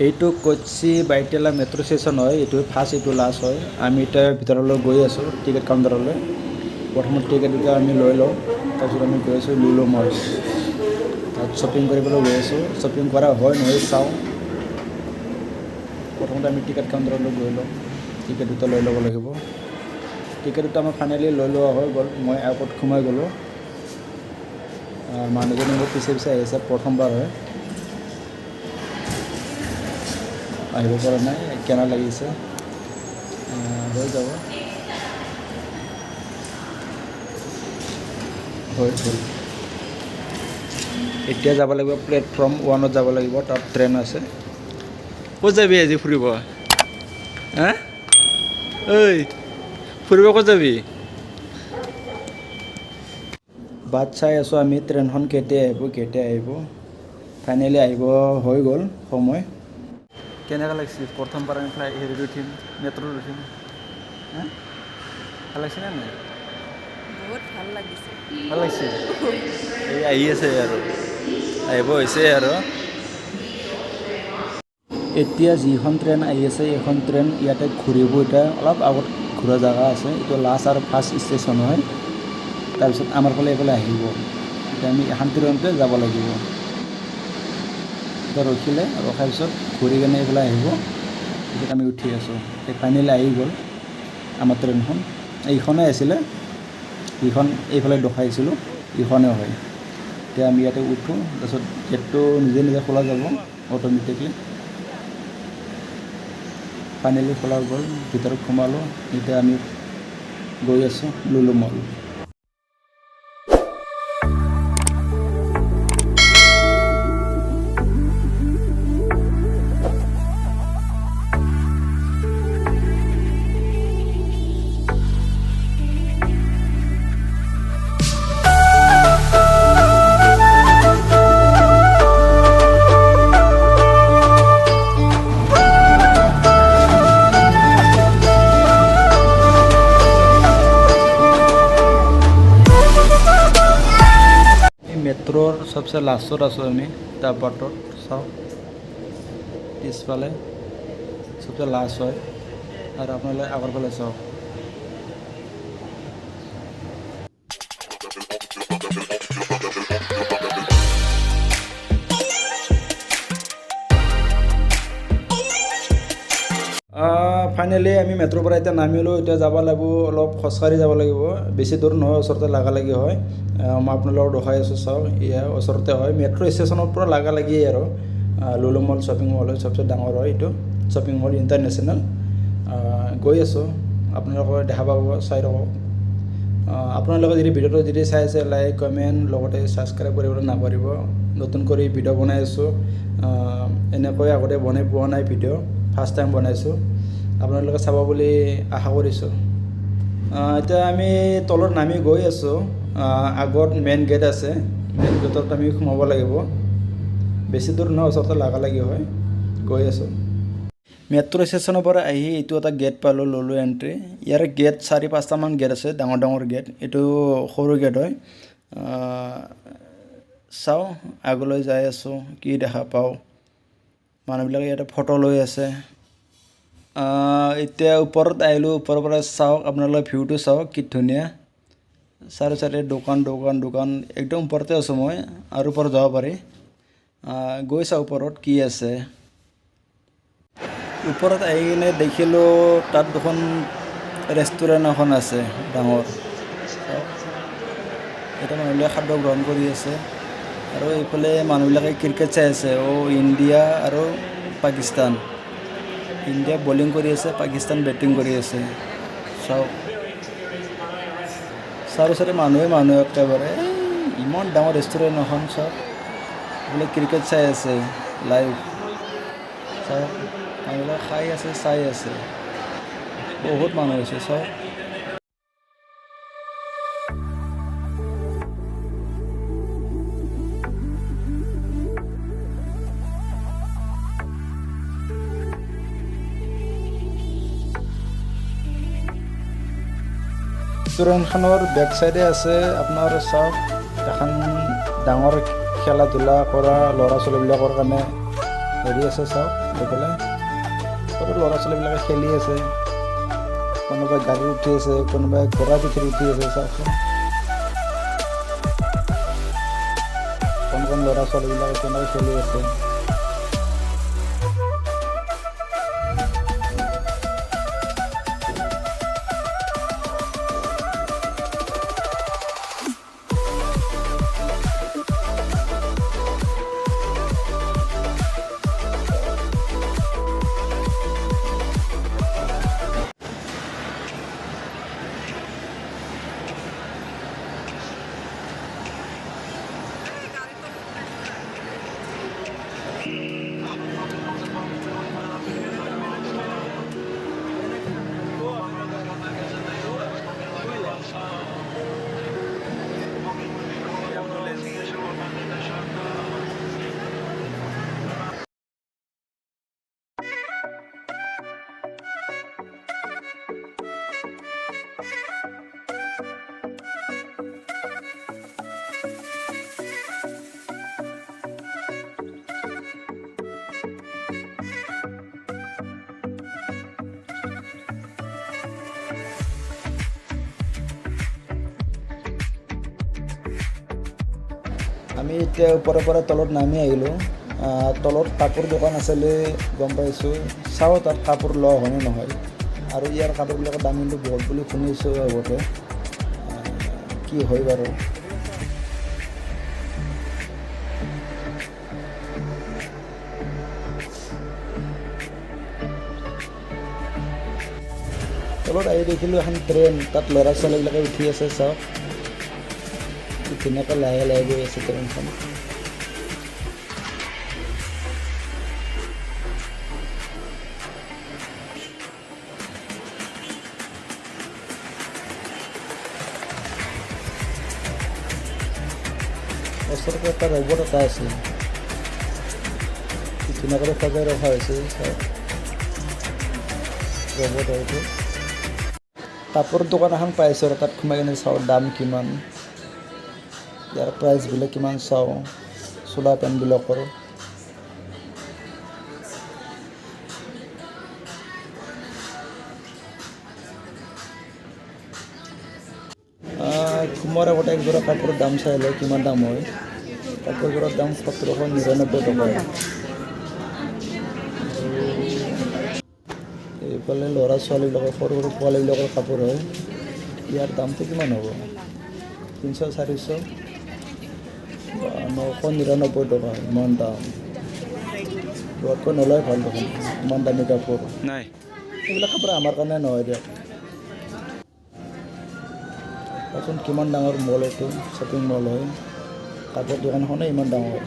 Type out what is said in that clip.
এইটো Kochi বাইটেলা metro' station হয়। এইটো ফাৰ্ষ্ট, এইটো লাষ্ট হয়। আমি এতিয়া ভিতৰলৈ গৈ আছোঁ টিকেট কাউণ্টাৰলৈ। প্ৰথমত টিকেট দুটা আমি লৈ লওঁ, তাৰপিছত আমি গৈ আছোঁ লুলু মল। তাত শ্বপিং কৰিবলৈ গৈ আছোঁ। শ্বপিং কৰা হয় নহয় চাওঁ। প্ৰথমতে আমি টিকেট কাউণ্টাৰলৈ গৈ লওঁ, টিকেট দুটা লৈ ল'ব লাগিব। টিকেট দুটা আমাৰ ফাইনেলি লৈ লোৱা হৈ গ'ল। মই এয়াৰপৰ্ট সোমাই গ'লোঁ। মানুহজনী মোৰ পিছে পিছে আহিছে, প্ৰথমবাৰ হয়, আহিব পৰা নাই, কেনে লাগিছে, হৈ যাব, হৈ গ'ল। এতিয়া যাব লাগিব প্লেটফৰ্ম 1ত যাব লাগিব, তাত ট্ৰেইন আছে। ক'ত যাবি আজি ফুৰিব? হা ঐ, ফুৰিব ক'ত যাবি? বাট চাই আছোঁ আমি, ট্ৰেইনখন কেতিয়া আহিব। ফাইনেলি আহিব হৈ গ'ল সময়। কেনেকুৱা লাগিছে? প্ৰথমবাৰ আমি হেৰিত উঠিম, মেট্ৰ'ত উঠিম। ভাল লাগিছেনে নাই? বহুত ভাল লাগিছে। ভাল লাগিছে। এই আহি আছে আৰু আহিব হৈছে আৰু। এতিয়া যিখন ট্ৰেইন আহি আছে, এইখন ট্ৰেইন ইয়াতে ঘূৰিব। এতিয়া অলপ আগত ঘূৰা জেগা আছে। এইটো লাষ্ট আৰু ফাৰ্ষ্ট ষ্টেচন হয়। তাৰপিছত আমাৰ ফালে এইফালে আহিব। এতিয়া আমি এখন ট্ৰেইনতে যাব লাগিব। এতিয়া ৰখাৰ পিছত ঘূৰি কেনে এইফালে আহিব। এতিয়া আমি উঠি আছোঁ। ফাইনেলি আহি গ'ল আমাৰ ট্ৰেইনখন। এইখনেই আছিলে, এইখন এইফালে দেখাইছিলোঁ, এইখনেই হয়। এতিয়া আমি ইয়াতে উঠোঁ, তাৰপিছত গেটটো নিজে নিজে খোলা যাব অট'মেটিকলি। ফাইনেলি খোলা গ'ল, ভিতৰত সোমালোঁ। এতিয়া আমি গৈ আছোঁ লুলু মল। মেট্ৰ'ৰ চবচে লাষ্টত আছোঁ আমি, তাৰ পাৰ্টত চাওক পিছফালে চবচে লাষ্ট হয়। আৰু আপোনালোকে আগৰ ফালে চাওক। ফাইনেলি আমি মেট্ৰ'ৰ পৰা এতিয়া নামিলোঁ। এতিয়া যাব লাগিব, অলপ খোজকাঢ়ি যাব লাগিব। বেছি দূৰ নহয়, ওচৰতে লাগালাগি হয়। মই আপোনালোকক দেখাই আছোঁ, চাওক, এয়া ওচৰতে হয়। মেট্ৰ' ষ্টেচনৰ পৰা লাগালাগিয়ে আৰু লুলু মল শ্বপিং মল হয়, চবচে ডাঙৰ হয় এইটো শ্বপিং মল, ইণ্টাৰনেশ্যনেল। গৈ আছোঁ, আপোনালোকে দেখা পাব, চাই থাকক। আপোনালোকে যদি ভিডিঅ'টো চাই আছে, লাইক কমেণ্ট লগতে ছাবস্ক্ৰাইব কৰিবলৈ নাপাহৰিব। নতুন কৰি ভিডিঅ' বনাই আছোঁ, এনেকৈ আগতে বনাই পোৱা নাই ভিডিঅ', ফাৰ্ষ্ট টাইম বনাইছোঁ। আপোনালোকে চাব বুলি আশা কৰিছোঁ। এতিয়া আমি তলত নামি গৈ আছোঁ। আগত মেইন গেট আছে, মেইন গেটত আমি সোমাব লাগিব। বেছি দূৰ নহয়, ওচৰতে লাগালাগি হয়। গৈ আছোঁ। মেট্ৰ' ষ্টেচনৰ পৰা আহি এইটো এটা গেট পালোঁ, লুলু এণ্ট্ৰি। ইয়াৰ গেট 4-5টামান গেট আছে, ডাঙৰ ডাঙৰ গেট। এইটো সৰু গেট হয়। চাওঁ, আগলৈ যাই আছোঁ, কি দেখা পাওঁ। মানুহবিলাকে ইয়াতে ফটো লৈ আছে। এতিয়া ওপৰত আহিলোঁ, ওপৰৰ পৰা চাওক, আপোনালোকে ভিউটো চাওক, কি ধুনীয়া। চাৰি চাৰি দোকান একদম ওপৰতে আছোঁ মই, আৰু ওপৰত যাব পাৰি। গৈ চাওঁ ওপৰত কি আছে। ওপৰত আহি কিনে দেখিলোঁ তাত দুখন ৰেষ্টুৰেণ্ট এখন আছে ডাঙৰ। এতিয়া মানুহবিলাকে খাদ্য গ্ৰহণ কৰি আছে। আৰু এইফালে মানুহবিলাকে ক্ৰিকেট চাই আছে। ইণ্ডিয়া আৰু পাকিস্তান। ইণ্ডিয়া বলিং কৰি আছে, পাকিস্তান বেটিং কৰি আছে। চাওক, চাৰি মানুহে একেবাৰে। ইমান ডাঙৰ ৰেষ্টুৰেণ্ট এখন, চাওক, এইফালে ক্ৰিকেট চাই আছে লাইভ। চাওক, মানুহবিলাক খাই আছে, চাই আছে। বহুত মানুহ হৈছে, চাওক। ৰেষ্টুৰেণ্টখনৰ বেক চাইডে আছে আপোনাৰ, চাওক, এখন ডাঙৰ খেলা ধূলা কৰা ল'ৰা ছোৱালীবিলাকৰ কাৰণে হেৰি আছে চাওক এইফালে সৰু ল'ৰা ছোৱালীবিলাকে খেলি আছে, কোনোবাই গাড়ীত উঠি আছে, কোনোবাই ঘোঁৰা পিঠিত উঠি আছে চাওকচোন। কণ ল'ৰা ছোৱালীবিলাকে কেনেকৈ খেলি আছে। আমি এতিয়া ওপৰৰ পৰা তলত নামি আহিলোঁ। তলত কাপোৰ দোকান আছিলে গম পাইছোঁ, চাওঁ তাত কাপোৰ লোৱা হয়নে নহয়। আৰু ইয়াৰ কাপোৰবিলাকৰ দাম কিন্তু বহুত বুলি শুনিছোঁ আগতে, কি হয় বাৰু। তলত আহি দেখিলোঁ এখন ট্ৰেইন, তাত ল'ৰা ছোৱালীবিলাকে উঠি আছে চাওক, ধুনীয়াকৈ লাহে লাহে গৈ আছে ট্ৰেইনখন। ওচৰতে এটা ৰবট এটা আছে, ধুনীয়াকৈ সজাই ৰখা হৈছে চাওক, ৰবট এইটো। কাপোৰ দোকান এখন পাইছোঁ আৰু তাত সোমাই কিনে চাওঁ দাম কিমান, ইয়াৰ প্ৰাইচবিলাক কিমান চাওঁ, চোলা পেণ্টবিলাকৰ। সোমোৱাৰ আগতে একযোৰা কাপোৰৰ দাম চাই লয় কিমান দাম হয়। কাপোৰযোৰৰ দাম 1799 টকা। এইফালে ল'ৰা ছোৱালীবিলাকৰ সৰু সৰু পোৱালীবিলাকৰ কাপোৰ হয়, ইয়াৰ দামটো কিমান হ'ব, 300 400 999 টকা, ইমান দাম। লোৱাতকৈ নলয় ভাল দেখোন, ইমান দামী কাপোৰ নাই। এইবিলাক কাপোৰ আমাৰ কাৰণে নহয় দিয়ক। কিমান ডাঙৰ মল এইটো, শ্বপিং মল হয়, কাপোৰ দোকানখনে ইমান ডাঙৰ।